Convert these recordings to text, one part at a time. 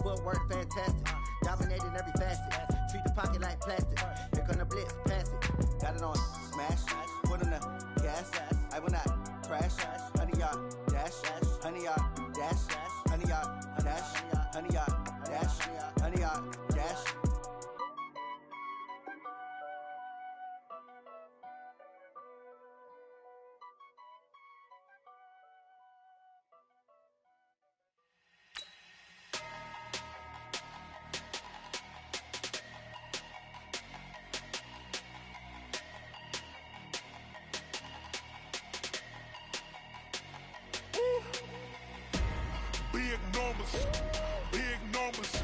footwork fantastic. Dominating every facet. Treat the pocket like plastic. Here come the blitz, pass it. Got it on smash. Put on the gas. I will not crash. 100-yard dash. 100-yard dash. 100-yard dash. 100-yard dash. 100-yard dash. Big numbers,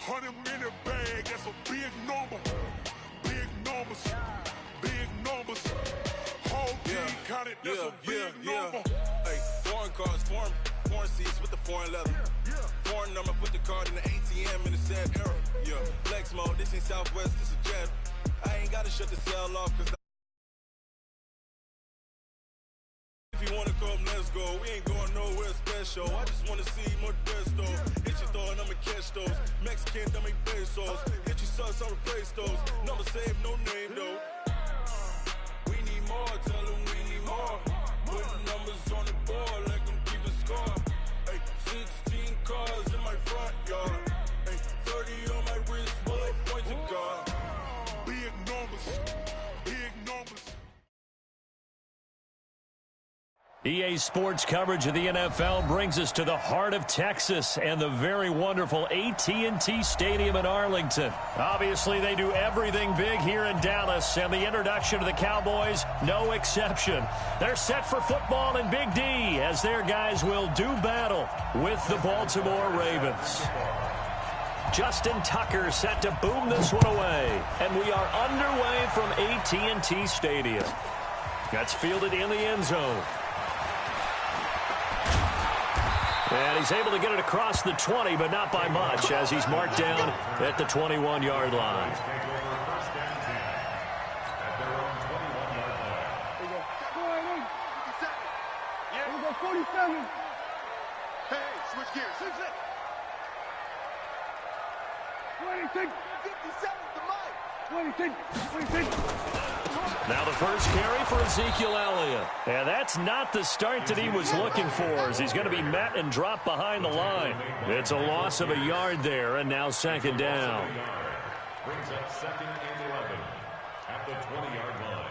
100-minute bag, that's a big number. Big numbers, whole team counted, that's a big number. Hey, foreign cars, foreign seats with the foreign leather. Foreign number, put the card in the ATM in the sad era. Yeah, flex mode, this ain't Southwest, this is Jet. I ain't gotta shut the cell off, cause if you wanna come, let's go. We ain't going nowhere special. I just wanna see more Modesto. Hit your throw and I'ma catch those. Mexican, dummy pesos. Hit your sus, I'll replace those. Number save, no name though. We need more, tell them we need more. Put numbers on the board, let them keep the score. Hey, 16 cars in my front yard. Hey, 30 on my wrist, bullet point to God. Big numbers. EA Sports coverage of the NFL brings us to the heart of Texas and the very wonderful AT&T Stadium in Arlington. Obviously, they do everything big here in Dallas, and the introduction to the Cowboys, no exception. They're set for football in Big D as their guys will do battle with the Baltimore Ravens. Justin Tucker set to boom this one away, and we are underway from AT&T Stadium. That's fielded in the end zone. And he's able to get it across the 20, but not by much, as he's marked down at the 21-yard line. Here we go, 47. Hey, switch gears. 26. 57 to Mike. 26. Now the first carry for Ezekiel Elliott. And that's not the start that he was looking for, as he's going to be met and dropped behind the line. It's a loss of a yard there, and now second down. Brings up second and 11 at the 20-yard line.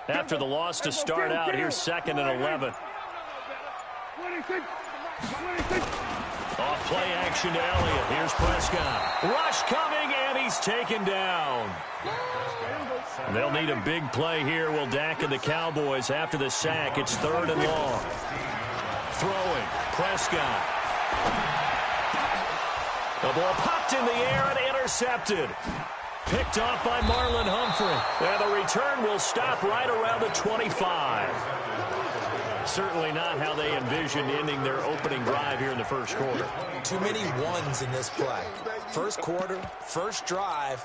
After the loss to start out, here's second and 11. 26. Off play action to Elliott. Here's Prescott. Rush coming, and he's taken down. They'll need a big play here. Will Dak and the Cowboys after the sack. It's third and long. Throwing. Prescott. The ball popped in the air and intercepted. Picked off by Marlon Humphrey. And the return will stop right around the 25. Certainly not how they envisioned ending their opening drive here in the first quarter. Too many ones in this play. First quarter, first drive,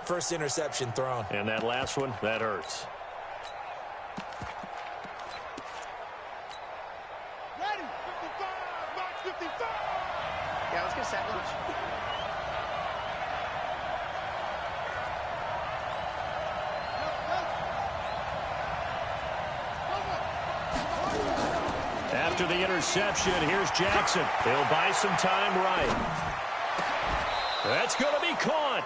first interception thrown. And that last one, that hurts. Ready, 55, Mark 55. Yeah, let's get set lunch. After the interception, here's Jackson. He'll buy some time right. That's going to be caught.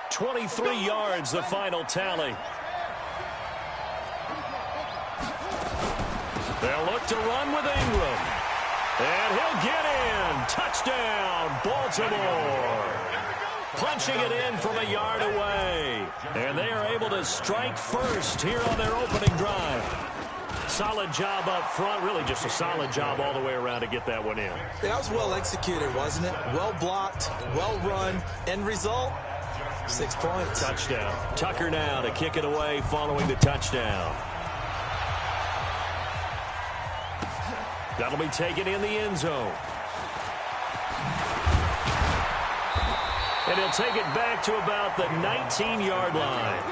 23 yards, the final tally. They'll look to run with Ingram. And he'll get in. Touchdown, Baltimore. Punching it in from a yard away. And they are able to strike first here on their opening drive. Solid job up front. Really just a solid job all the way around to get that one in. That was well executed, wasn't it? Well blocked, well run. End result, 6 points. Touchdown. Tucker now to kick it away following the touchdown. That'll be taken in the end zone. And he'll take it back to about the 19-yard line.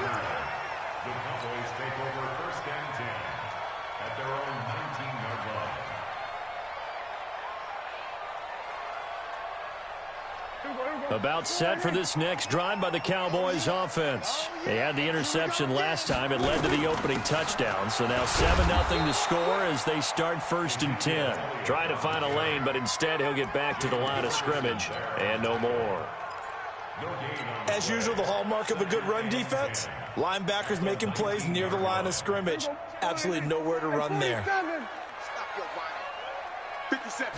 The Cowboys take over 1st and 10 at their own 19-yard line. About set for this next drive by the Cowboys offense. They had the interception last time. It led to the opening touchdown. So now 7-0 to score as they start 1st and 10. Trying to find a lane, but instead he'll get back to the line of scrimmage and no more. As usual, the hallmark of a good run defense, linebackers making plays near the line of scrimmage. Absolutely nowhere to run there. 57.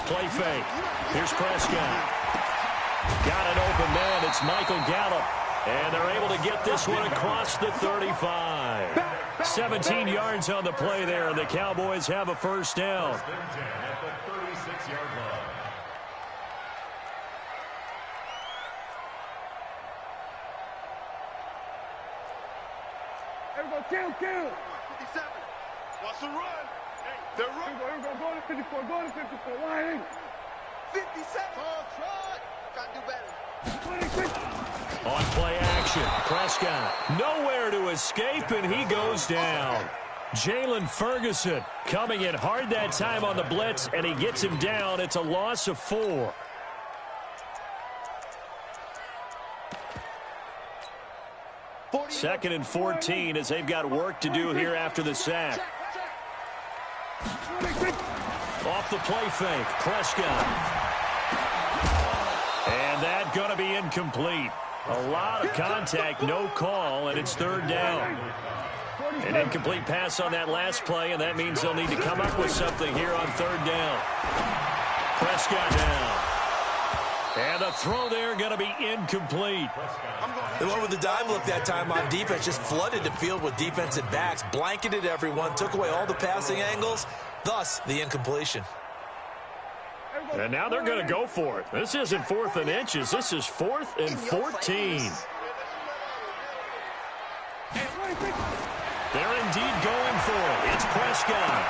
Play fake. Here's Prescott. Got an open man. It's Michael Gallup. And they're able to get this one across the 35. 17 yards on the play there, and the Cowboys have a 1st down. At the 36-yard line. Everybody kill. 57. Watch the run. They're running. Everybody go to 54. Go to 54. Line in. 57. Try. Got to do better. 26. On play action, Prescott nowhere to escape, and he goes down. Jalen Ferguson coming in hard that time on the blitz, and he gets him down. It's a loss of 4. Second and 14 as they've got work to do here after the sack. Off the play fake, Prescott. And that going to be incomplete. A lot of contact, no call, and it's 3rd down. An incomplete pass on that last play, and that means they'll need to come up with something here on 3rd down. Prescott down. And the throw there going to be incomplete. They went with the dime look that time on defense, just flooded the field with defensive backs, blanketed everyone, took away all the passing angles, thus the incompletion. And now they're going to go for it. This isn't 4th and inches. This is 4th and 14. They're indeed going for it. It's Prescott.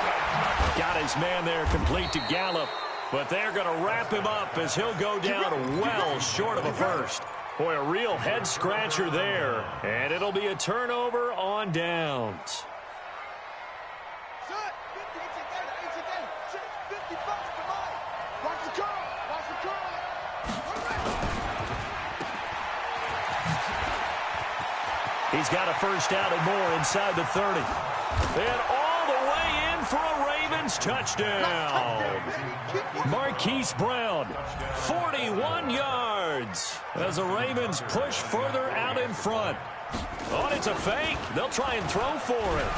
Got his man there complete to Gallup. But they're going to wrap him up as he'll go down well short of a 1st. Boy, a real head-scratcher there. And it'll be a turnover on downs. He's got a 1st down and more inside the 30. And all the way in for a Ravens touchdown. Marquise Brown, 41 yards. As the Ravens push further out in front. Oh, it's a fake. They'll try and throw for it.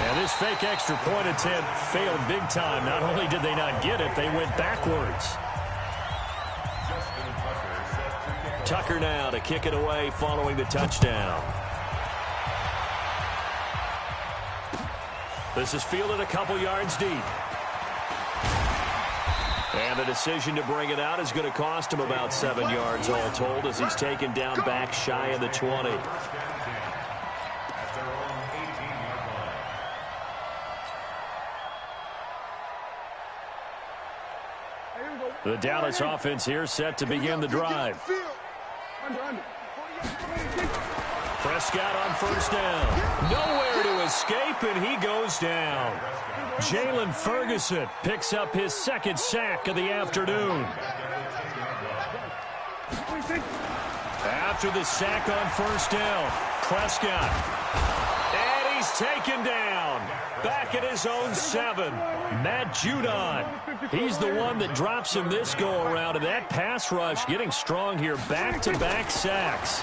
And this fake extra point attempt failed big time. Not only did they not get it, they went backwards. Tucker now to kick it away following the touchdown. This is fielded a couple yards deep. And the decision to bring it out is going to cost him about 7 yards all told as he's taken down back shy of the 20. The Dallas offense here set to begin the drive. Prescott on 1st down. Nowhere to escape, and he goes down. Jalen Ferguson picks up his 2nd sack of the afternoon. After the sack on 1st down, Prescott. And he's taken down. Back at his own 7. Matt Judon. He's the one that drops him this go-around, and that pass rush getting strong here. Back-to-back sacks.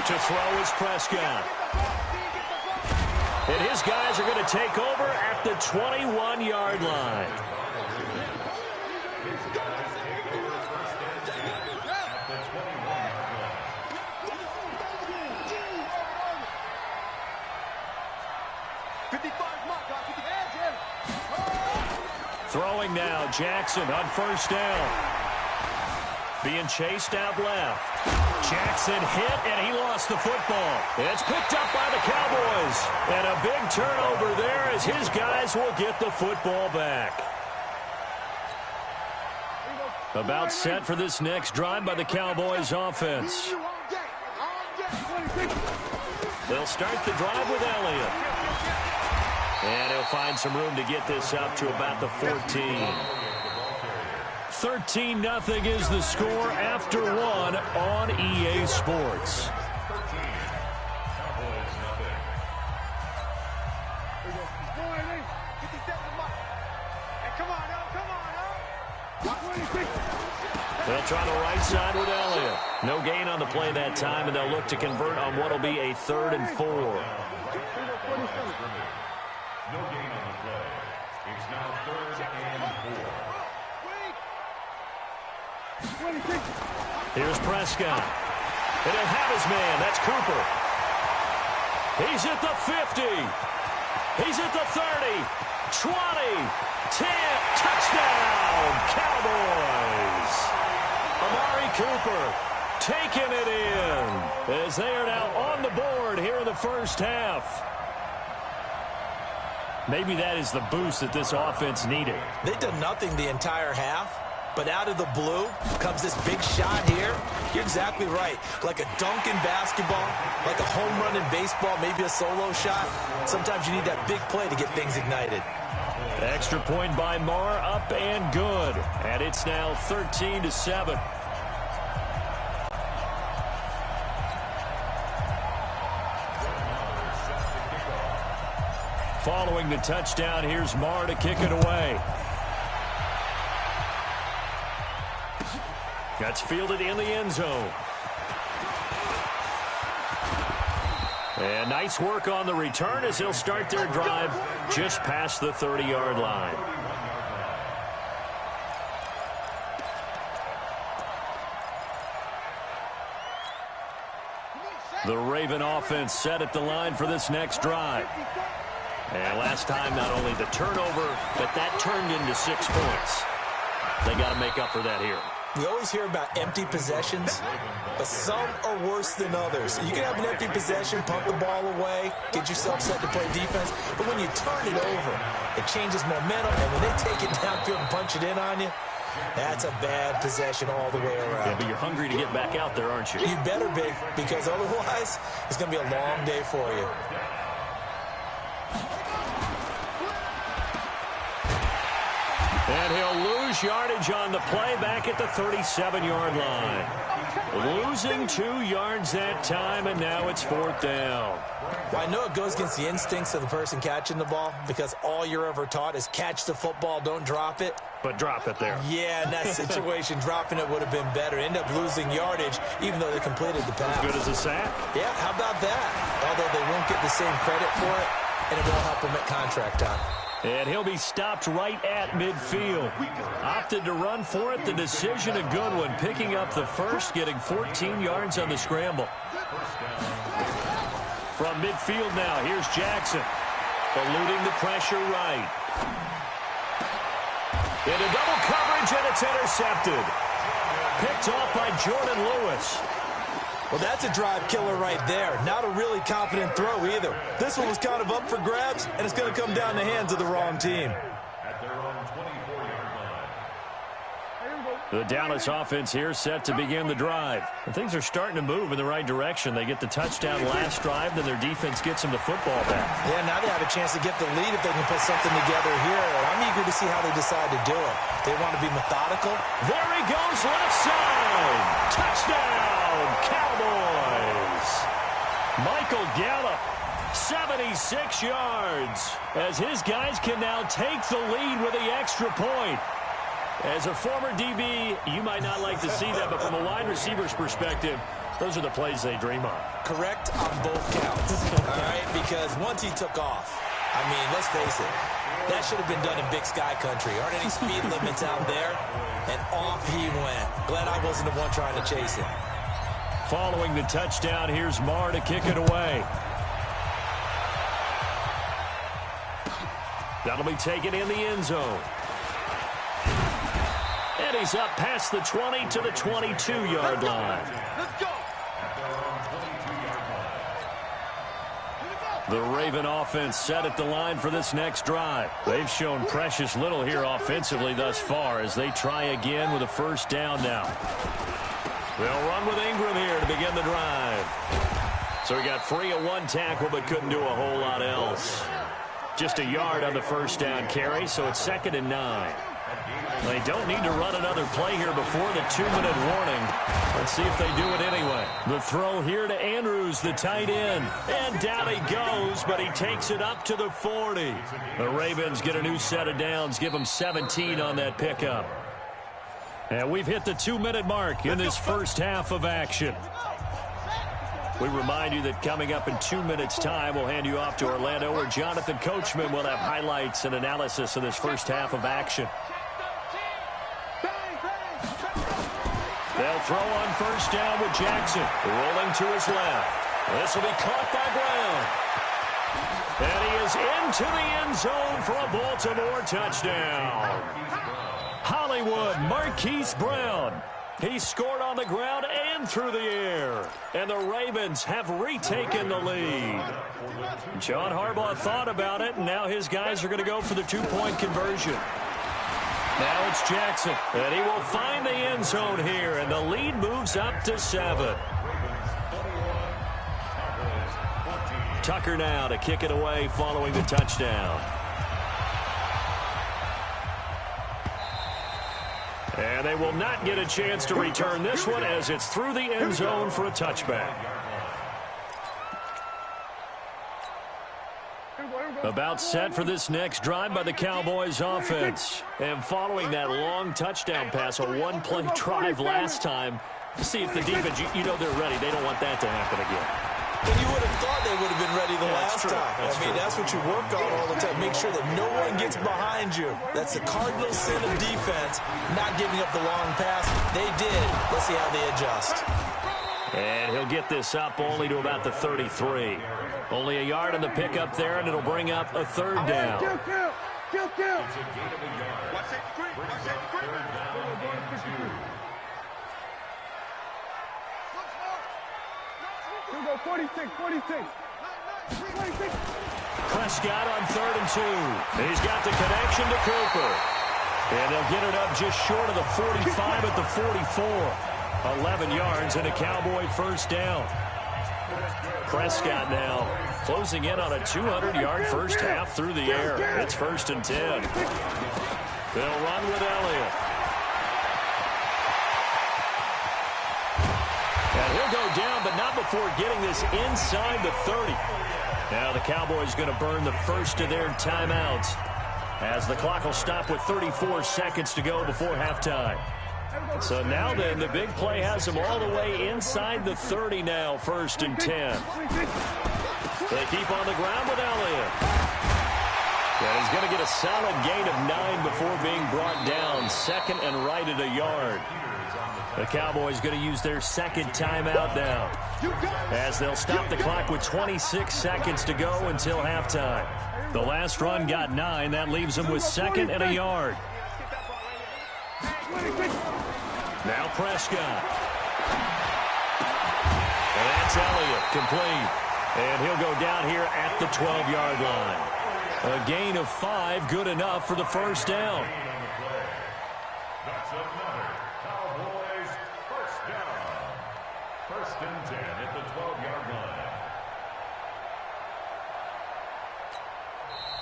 To throw is Prescott. And his guys are going to take over at the 21-yard line. Throwing now, Jackson on 1st down. Being chased out left. Jackson hit, and he lost the football. It's picked up by the Cowboys. And a big turnover there as his guys will get the football back. About set for this next drive by the Cowboys offense. They'll start the drive with Elliott. And he'll find some room to get this up to about the 14. 13-0 is the score after one on EA Sports. They'll try the right side with Elliott. No gain on the play that time, and they'll look to convert on what will be a 3rd and 4. No gain on the play. It's now 3rd and 4. Here's Prescott. And he'll have his man. That's Cooper. He's at the 50. He's at the 30. 20. 10. Touchdown, Cowboys. Amari Cooper taking it in as they are now on the board here in the first half. Maybe that is the boost that this offense needed. They did nothing the entire half, but out of the blue comes this big shot here. You're exactly right. Like a dunk in basketball, like a home run in baseball, maybe a solo shot. Sometimes you need that big play to get things ignited. Extra point by Marr, up and good. And it's now 13-7. Following the touchdown, here's Marr to kick it away. That's fielded in the end zone. And nice work on the return as he'll start their drive just past the 30-yard line. The Raven offense set at the line for this next drive. And last time, not only the turnover, but that turned into 6 points. They got to make up for that here. We always hear about empty possessions, but some are worse than others. You can have an empty possession, punt the ball away, get yourself set to play defense, but when you turn it over, it changes momentum, and when they take it downfield and punch it in on you, that's a bad possession all the way around. Yeah, but you're hungry to get back out there, aren't you? You better be, because otherwise, it's going to be a long day for you. And he'll lose yardage on the play back at the 37-yard line. Losing 2 yards that time, and now it's 4th down. Well, I know it goes against the instincts of the person catching the ball because all you're ever taught is catch the football, don't drop it. But drop it there. Yeah, in that situation, dropping it would have been better. End up losing yardage, even though they completed the pass. As good as a sack? Yeah, how about that? Although they won't get the same credit for it, and it won't help them at contract time. And he'll be stopped right at midfield. Opted to run for it. The decision a good one. Picking up the first, getting 14 yards on the scramble. From midfield now, here's Jackson. Eluding the pressure right. Into double coverage, and it's intercepted. Picked off by Jordan Lewis. Well, that's a drive killer right there. Not a really confident throw either. This one was kind of up for grabs, and it's going to come down the hands of the wrong team. At their own 24-yard line. The Dallas offense here set to begin the drive. And things are starting to move in the right direction. They get the touchdown last drive, then their defense gets them the football back. Yeah, now they have a chance to get the lead if they can put something together here. I'm eager to see how they decide to do it. They want to be methodical. There he goes, left side. Touchdown, Cowboys. Michael Gallup, 76 yards, as his guys can now take the lead with the extra point. As a former DB, you might not like to see that, but from a wide receiver's perspective, those are the plays they dream of. Correct on both counts, all right? Because once he took off, I mean, let's face it, that should have been done in Big Sky Country. Aren't any speed limits out there? And off he went. Glad I wasn't the one trying to chase him. Following the touchdown, here's Marr to kick it away. That'll be taken in the end zone. And he's up past the 20 to the 22-yard line. Let's go. The Raven offense set at the line for this next drive. They've shown precious little here offensively thus far as they try again with a first down now. They'll run with Ingram here to begin the drive. So he got free of one tackle but couldn't do a whole lot else. Just a yard on the first down carry, so it's 2nd and 9. They don't need to run another play here before the 2-minute warning. Let's see if they do it anyway. The throw here to Andrews, the tight end. And down he goes, but he takes it up to the 40. The Ravens get a new set of downs, give them 17 on that pickup. And we've hit the 2-minute mark in this first half of action. We remind you that coming up in 2 minutes' time, we'll hand you off to Orlando, where Jonathan Coachman will have highlights and analysis of this first half of action. They'll throw on first down with Jackson. Rolling to his left. This will be caught by Brown. And he is into the end zone for a Baltimore touchdown. Hollywood Marquise Brown. He scored on the ground and through the air. And the Ravens have retaken the lead. John Harbaugh thought about it, and now his guys are going to go for the 2-point conversion. Now it's Jackson, and he will find the end zone here, and the lead moves up to 7. Tucker now to kick it away following the touchdown. And they will not get a chance to return this one as it's through the end zone for a touchback. About set for this next drive by the Cowboys offense. And following that long touchdown pass, a one-play drive last time, see if the defense, you know they're ready. They don't want that to happen again. And you would have thought they would have been ready the last time. That's what you work on all the time. Make sure that no one gets behind you. That's the cardinal sin of defense, not giving up the long pass. They did. Let's see how they adjust. And he'll get this up only to about the 33. Only a yard on the pickup there, and it'll bring up a 3rd down. Kill. Here we go, 46. Prescott on 3rd and 2. He's got the connection to Cooper. And they'll get it up just short of the 45 at the 44. 11 yards and a Cowboy first down. Prescott now closing in on a 200-yard first half through the air. It's 1st and 10. They'll run with Elliott. And he'll go down, but not before getting this inside the 30. Now the Cowboys going to burn the first of their timeouts as the clock will stop with 34 seconds to go before halftime. So now then, the big play has them all the way inside the 30 now, 1st and 10. They keep on the ground with Elliott. And he's going to get a solid gain of 9 before being brought down. 2nd and right at a yard. The Cowboys going to use their 2nd timeout now, as they'll stop the clock with 26 seconds to go until halftime. The last run got 9. That leaves them with 2nd and a yard. Now Prescott. And that's Elliott, complete. And he'll go down here at the 12-yard line. A gain of 5, good enough for the first down. That's another Cowboys first down. 1st and 10 at the 12-yard line.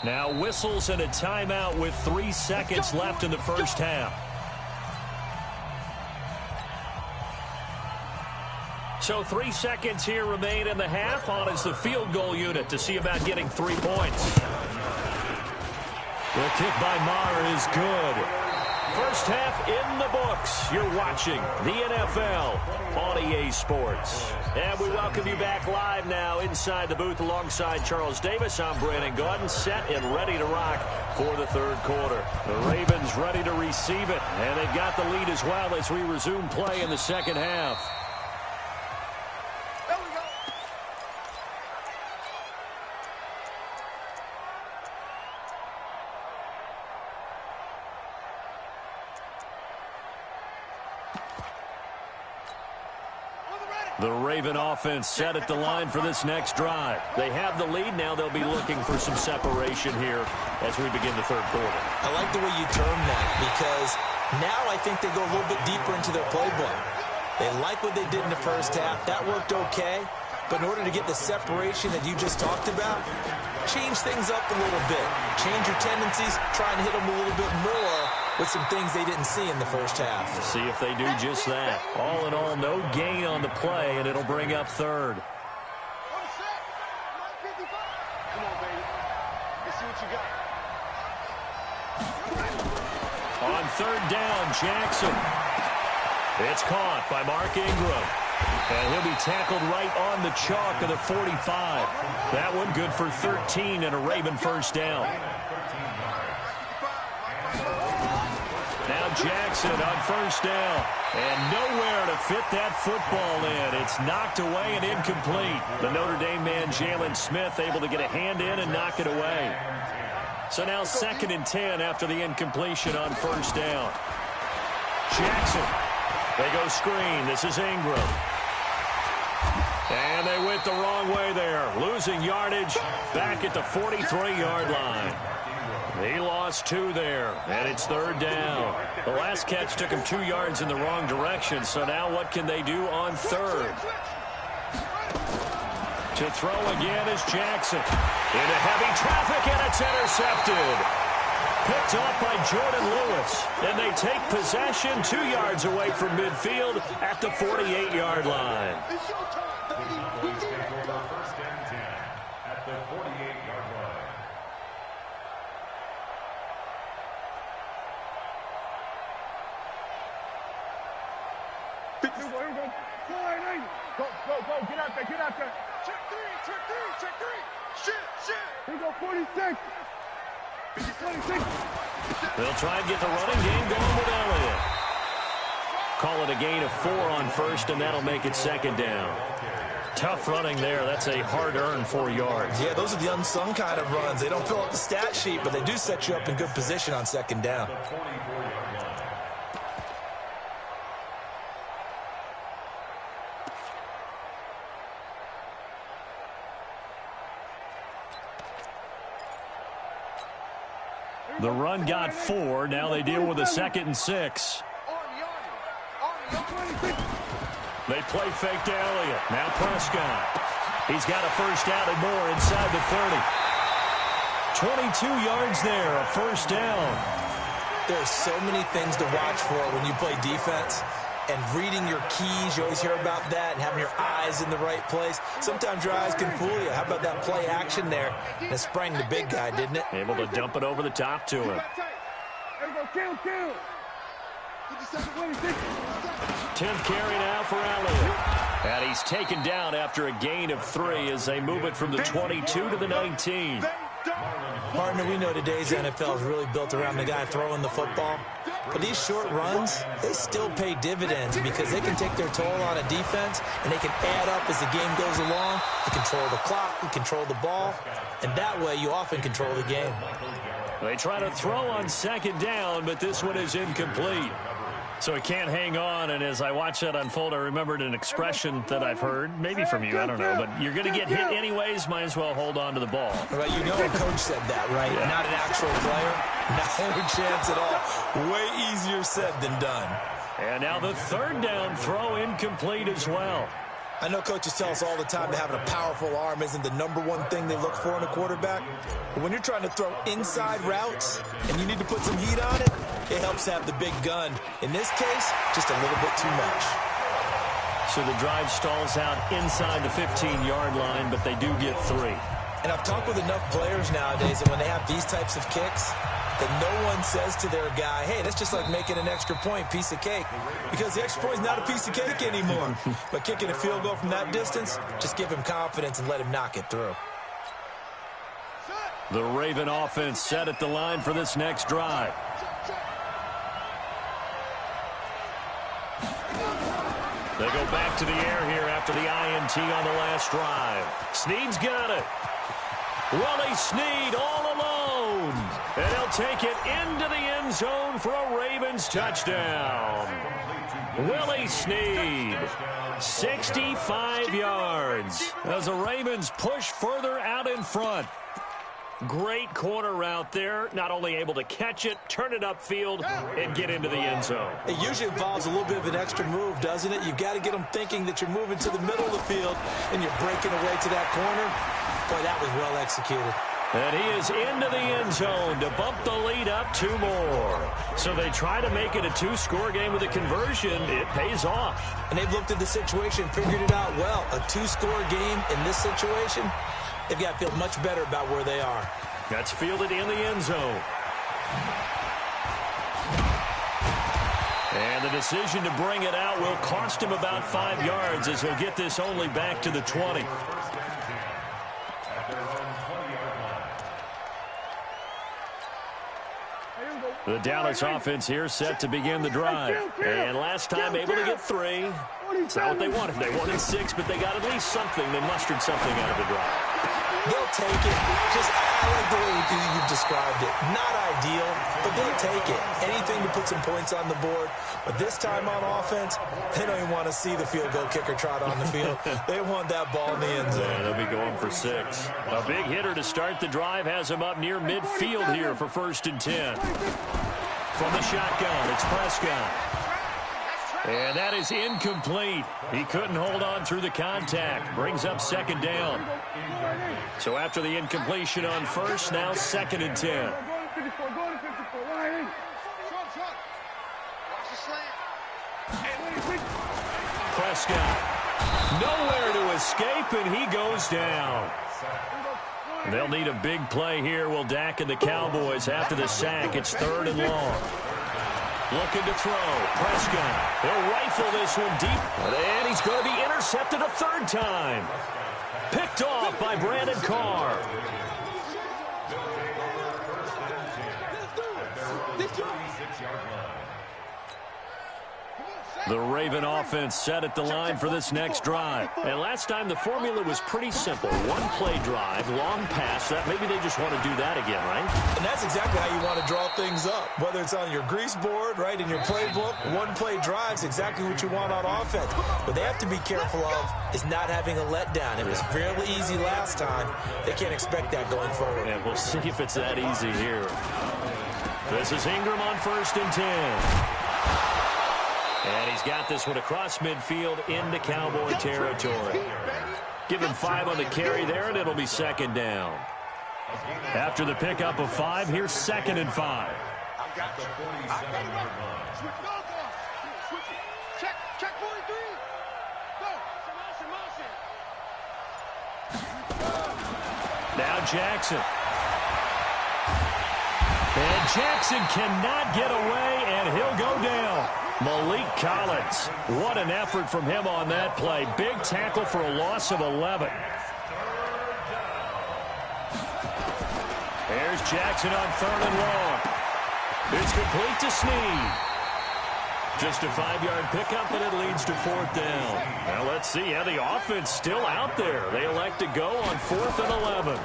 Now whistles and a timeout with 3 seconds left in the first half. So 3 seconds here remain in the half. On is the field goal unit to see about getting 3 points. The kick by Maher is good. First half in the books. You're watching the NFL on EA Sports. And we welcome you back live now inside the booth alongside Charles Davis. I'm Brandon Gaudin, set and ready to rock for the 3rd quarter. The Ravens ready to receive it, and they've got the lead as well as we resume play in the 2nd half. The Raven offense set at the line for this next drive. They have the lead. Now they'll be looking for some separation here as we begin the third quarter. I like the way you term that because now I think they go a little bit deeper into their playbook. They like what they did in the first half. That worked okay. But in order to get the separation that you just talked about, change things up a little bit. Change your tendencies. Try and hit them a little bit more with some things they didn't see in the first half. See if they do just that. All in all, no gain on the play, and it'll bring up third. Come on, baby. Let's see what you got. On third down, Jackson. It's caught by Mark Ingram. And he'll be tackled right on the chalk of the 45. That one good for 13 and a Raven first down. Now Jackson on first down. And nowhere to fit that football in. It's knocked away and incomplete. The Notre Dame man, Jalen Smith, able to get a hand in and knock it away. So now 2nd and 10 after the incompletion on first down. Jackson. They go screen. This is Ingram. And they went the wrong way there. Losing yardage back at the 43-yard line. He lost 2 there, and it's third down. The last catch took him 2 yards in the wrong direction, so now what can they do on third? To throw again is Jackson. Into heavy traffic, and it's intercepted. Picked up by Jordan Lewis, and they take possession 2 yards away from midfield at the 48-yard line. Please take over 1st and 10 at the 48-yard line. Here we go. Go, get out there, Check three. Shit. Here we go, 46. 26. They'll try and get the running game going with Elliott. Call it a gain of 4 on first, and that'll make it 2nd down. Tough running there. That's a hard-earned 4 yards. Yeah, those are the unsung kind of runs. They don't fill up the stat sheet, but they do set you up in good position on 2nd down. The run got 4. Now they deal with a 2nd and 6. They play fake to Elliott. Now Prescott. He's got a first down and more inside the 30. 22 yards there, a first down. There's so many things to watch for when you play defense. And reading your keys, you always hear about that, and having your eyes in the right place. Sometimes your eyes can fool you. How about that play action there? And it sprang the big guy, didn't it? Able to dump it over the top to him. Kill. 10th carry now for Elliott. And he's taken down after a gain of 3 as they move it from the 22 to the 19. Partner, we know today's NFL is really built around the guy throwing the football. But these short runs, they still pay dividends because they can take their toll on a defense, and they can add up as the game goes along. You control the clock, you control the ball, and that way you often control the game. They try to throw on 2nd down, but this one is incomplete. So he can't hang on, and as I watch that unfold, I remembered an expression that I've heard, maybe from you, I don't know, but you're going to get hit anyways, might as well hold on to the ball. Right, you know a coach said that, right? Yeah. Not an actual player. No chance at all. Way easier said than done. And now the 3rd down throw incomplete as well. I know coaches tell us all the time that having a powerful arm isn't the #1 thing they look for in a quarterback. But when you're trying to throw inside routes and you need to put some heat on it, it helps have the big gun. In this case, just a little bit too much. So the drive stalls out inside the 15-yard line, but they do get 3. And I've talked with enough players nowadays that when they have these types of kicks, that no one says to their guy, hey, that's just like making an extra point, piece of cake. Because the extra point is not a piece of cake anymore. But kicking a field goal from that distance, just give him confidence and let him knock it through. The Raven offense set at the line for this next drive. They go back to the air here after the INT on the last drive. Snead's got it. Willie Snead all alone. And he'll take it into the end zone for a Ravens touchdown. Willie Snead, 65 yards as the Ravens push further out in front. Great corner route there. Not only able to catch it, turn it upfield, and get into the end zone. It usually involves a little bit of an extra move, doesn't it? You've got to get them thinking that you're moving to the middle of the field and you're breaking away to that corner. Boy, that was well executed. And he is into the end zone to bump the lead up 2 more. So they try to make it a 2-score game with a conversion. It pays off. And they've looked at the situation, figured it out well. A 2-score game in this situation, they've got to feel much better about where they are. That's fielded in the end zone. And the decision to bring it out will cost him about 5 yards as he'll get this only back to the 20. The Dallas offense here set to begin the drive. And last time able to get 3. It's not what they wanted. They wanted 6, but they got at least something. They mustered something out of the drive. They'll take it. Just, I like the way you've described it. Not ideal, but they'll take it. Anything to put some points on the board. But this time on offense, they don't even want to see the field goal kicker trot on the field. They want that ball in the end zone. Yeah, they'll be going for 6. A big hitter to start the drive has him up near midfield here for 1st and 10. From the shotgun, it's Prescott. And that is incomplete. He couldn't hold on through the contact. Brings up 2nd down. So after the incompletion on 1st, now 2nd and 10. Prescott. Nowhere to escape, and he goes down. They'll need a big play here. Will Dak and the Cowboys after the sack. It's 3rd and long. Looking to throw. Prescott. He'll rifle this one deep. And he's going to be intercepted a 3rd time. Picked off by Brandon Carr. The Raven offense set at the line for this next drive. And last time the formula was pretty simple. 1-play drive, long pass. That maybe they just want to do that again, right? And that's exactly how you want to draw things up. Whether it's on your grease board, right, in your playbook, 1-play drive's exactly what you want on offense. What they have to be careful of is not having a letdown. It was fairly easy last time. They can't expect that going forward. And we'll see if it's that easy here. This is Ingram on 1st and 10. And he's got this one across midfield into Cowboy territory. Give him 5 on the carry there, and it'll be 2nd down. After the pickup of 5, here's 2nd and 5. Check 43. Go. Now Jackson. And Jackson cannot get away, and he'll go down. Malik Collins. What an effort from him on that play. Big tackle for a loss of 11. There's Jackson on 3rd and long. It's complete to Snead. Just a 5-yard pickup, and it leads to 4th down. Now let's see how the offense still out there. They elect to go on 4th and 11.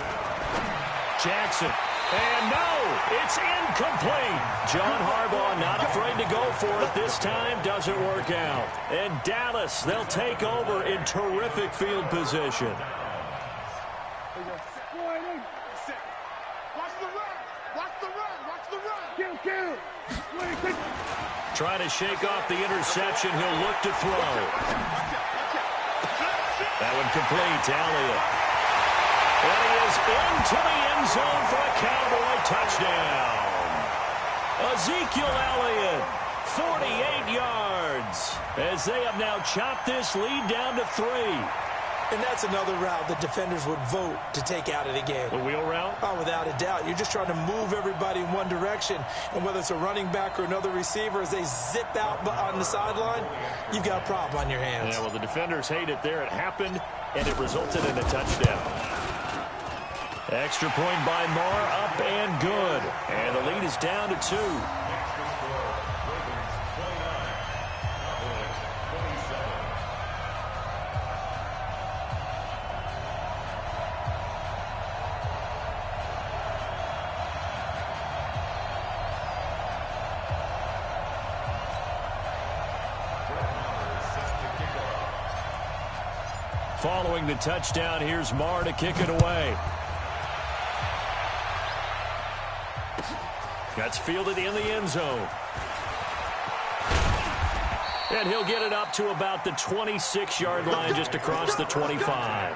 Jackson. And no, it's incomplete. John Harbaugh not afraid to go for it this time. Doesn't work out. And Dallas, they'll take over in terrific field position. Trying to shake off the interception. He'll look to throw. That one complete to Elliott. And he is into the end zone for a Cowboy touchdown. Ezekiel Elliott, 48 yards, as they have now chopped this lead down to 3. And that's another route the defenders would vote to take out of the game. The wheel route? Oh, without a doubt. You're just trying to move everybody in one direction. And whether it's a running back or another receiver, as they zip out on the sideline, you've got a problem on your hands. Yeah, well, the defenders hate it there. It happened, and it resulted in a touchdown. Extra point by Marr, up and good. And the lead is down to 2. following the touchdown. Here's Marr to kick it away. That's fielded in the end zone. And he'll get it up to about the 26-yard line, just across the 25.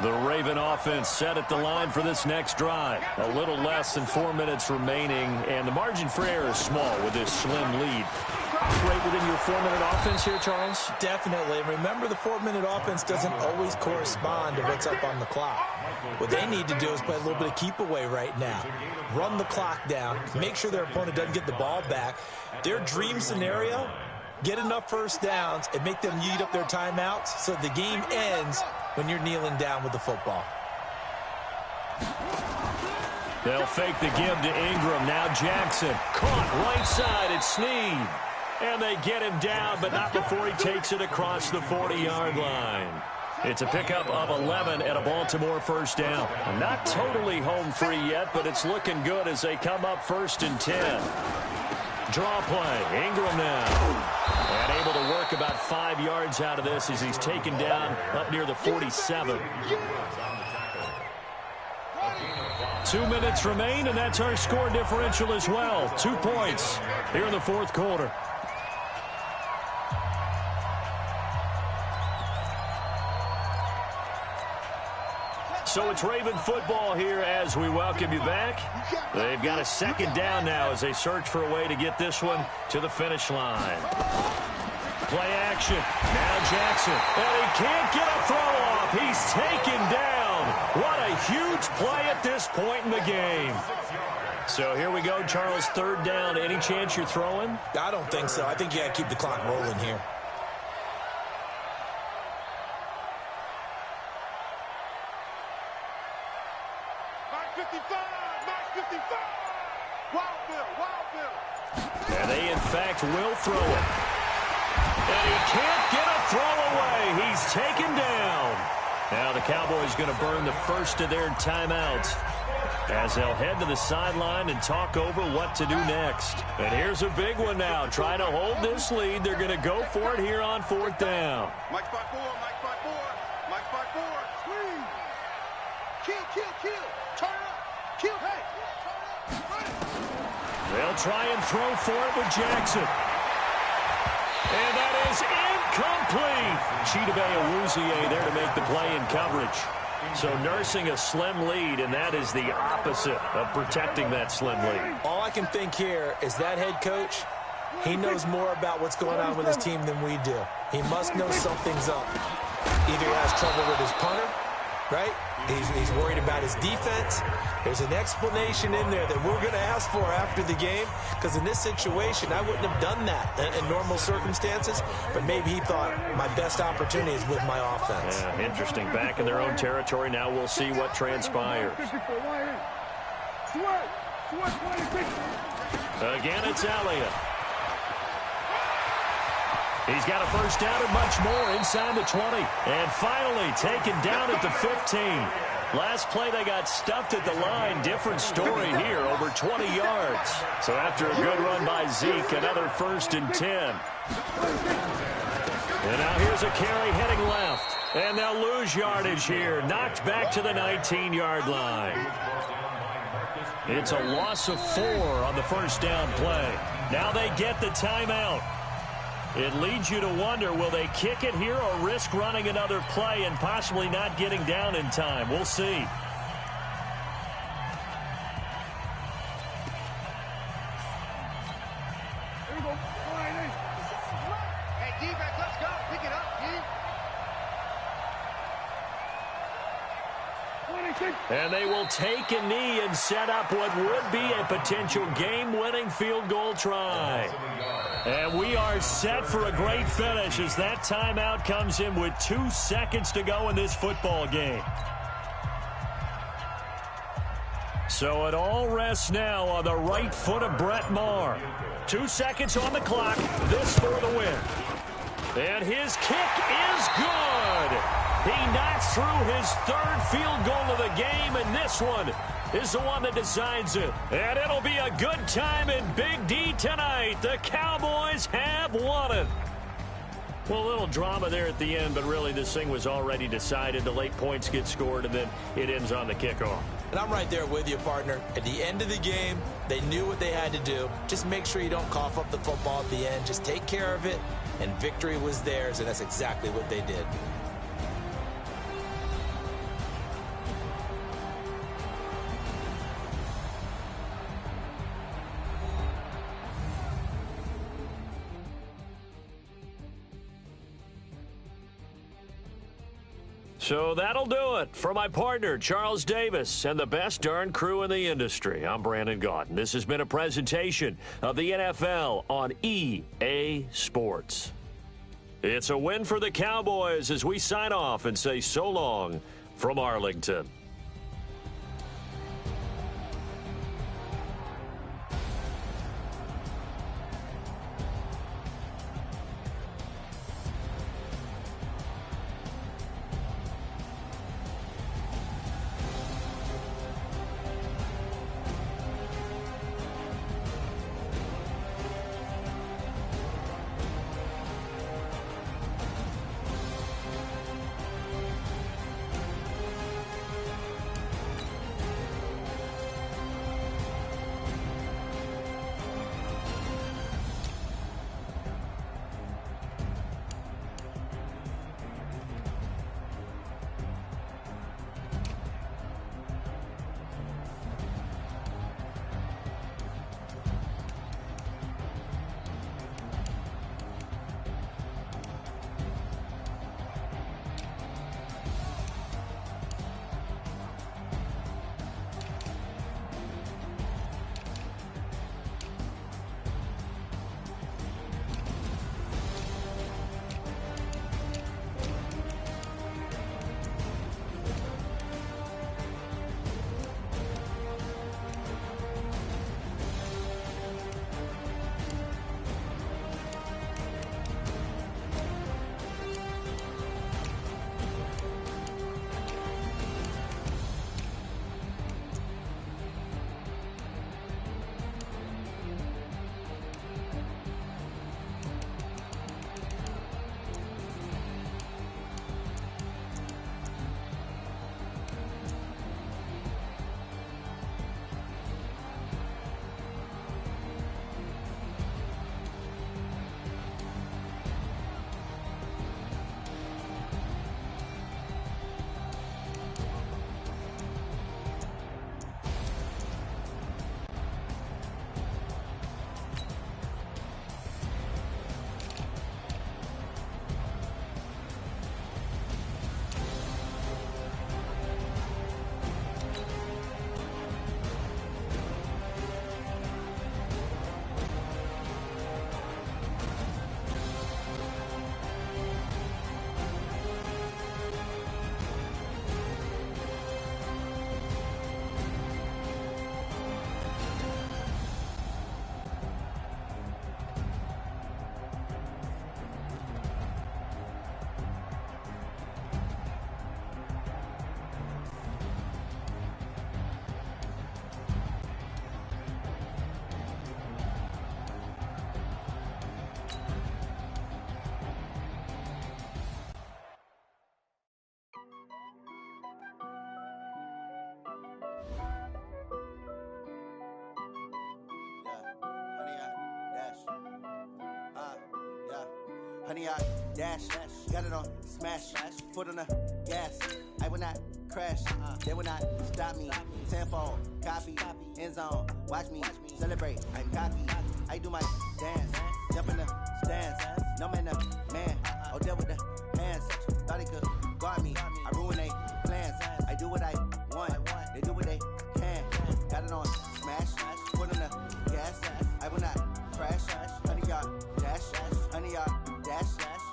The Raven offense set at the line for this next drive. A little less than 4 minutes remaining, and the margin for error is small with this slim lead. Right within your 4-minute offense here, Charles? Definitely. Remember, the 4-minute offense doesn't always correspond to what's up on the clock. What they need to do is play a little bit of keep away right now. Run the clock down. Make sure their opponent doesn't get the ball back. Their dream scenario, get enough first downs and make them eat up their timeouts so the game ends when you're kneeling down with the football. They'll fake the give to Ingram. Now Jackson. Caught right side. It's Snead. And they get him down, but not before he takes it across the 40-yard line. It's a pickup of 11 and a Baltimore first down. Not totally home free yet, but it's looking good as they come up 1st and 10. Draw play. Ingram now. And able to work about 5 yards out of this as he's taken down up near the 47. 2 minutes remain, and that's our score differential as well. 2 points here in the fourth quarter. So it's Raven football here as we welcome you back. They've got a second down now as they search for a way to get this one to the finish line. Play action. Now Jackson. And he can't get a throw off. He's taken down. What a huge play at this point in the game. So here we go, Charles, 3rd down. Any chance you're throwing? I don't think so. I think you got to keep the clock rolling here. And they, in fact, will throw it. And he can't get a throw away. He's taken down. Now the Cowboys going to burn the first of their timeouts as they'll head to the sideline and talk over what to do next. And here's a big one now. Trying to hold this lead. They're going to go for it here on 4th down. Mike 5-4, Mike 5-4, Mike 5-4. Swing. Kill. Turn up. Kill. Hey. They'll try and throw for it with Jackson. And that is incomplete. Chidobe Awuzie there to make the play in coverage. So nursing a slim lead, and that is the opposite of protecting that slim lead. All I can think here is that head coach, he knows more about what's going on with his team than we do. He must know something's up. Either he has trouble with his punter, right? He's worried about his defense. There's an explanation in there that we're going to ask for after the game, because in this situation, I wouldn't have done that in normal circumstances, but maybe he thought my best opportunity is with my offense. Yeah, interesting. Back in their own territory. Now we'll see what transpires. Again, it's Elliott. He's got a first down and much more inside the 20. And finally taken down at the 15. Last play they got stuffed at the line. Different story here, over 20 yards. So after a good run by Zeke, another 1st and 10. And now here's a carry heading left. And they'll lose yardage here. Knocked back to the 19-yard line. It's a loss of 4 on the first down play. Now they get the timeout. It leads you to wonder, will they kick it here or risk running another play and possibly not getting down in time? We'll see. Here we go. Hey, defense, let's go. Pick it up, dude. And they will take a knee and set up what would be a potential game-winning field goal try. And we are set for a great finish as that timeout comes in with 2 seconds to go in this football game. So it all rests now on the right foot of Brett Maher. 2 seconds on the clock. This for the win. And his kick is good. He knocks through his 3rd field goal of the game, and this one is the one that decides it. And it'll be a good time in Big D tonight. The Cowboys have won it. Well, a little drama there at the end, but really this thing was already decided. The late points get scored, and then it ends on the kickoff. And I'm right there with you, partner. At the end of the game, they knew what they had to do. Just make sure you don't cough up the football at the end. Just take care of it, and victory was theirs, and that's exactly what they did. So that'll do it for my partner, Charles Davis, and the best darn crew in the industry. I'm Brandon Gaudin. This has been a presentation of the NFL on EA Sports. It's a win for the Cowboys as we sign off and say so long from Arlington. Honey, I dash, got it on smash, foot on the gas. I will not crash, they will not stop me. Tenfold, copy, end zone, watch me celebrate. I'm cocky, I do my dance, jump in the stands. No man, man, oh, deal with the hands. Thought he could guard me, I ruin they plans. I do what I want, they do what they can. Got it on smash, foot on the gas. I will not crash, honey, y'all dash, honey, y'all dash,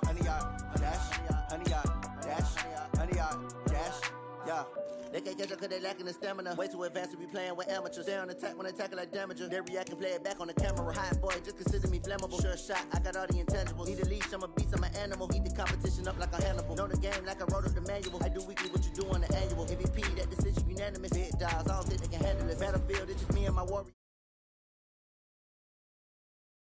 honey, y'all dash, honey, y'all dash, honey, y'all dash, yeah. They can't catch up cause they lacking the stamina. Way too advanced to be playing with amateurs. Stay on attack when they tackle like damager. They react and play it back on the camera. Hot boy, just consider me flammable. Sure shot, I got all the intangibles. Need a leash, I'm a beast, I'm an animal. Heat the competition up like a Hannibal. Know the game like I wrote up the manual. I do weekly what you do on the annual. MVP, that decision unanimous. Big dogs, I don't think they can handle revealed. It's just me and my warrior.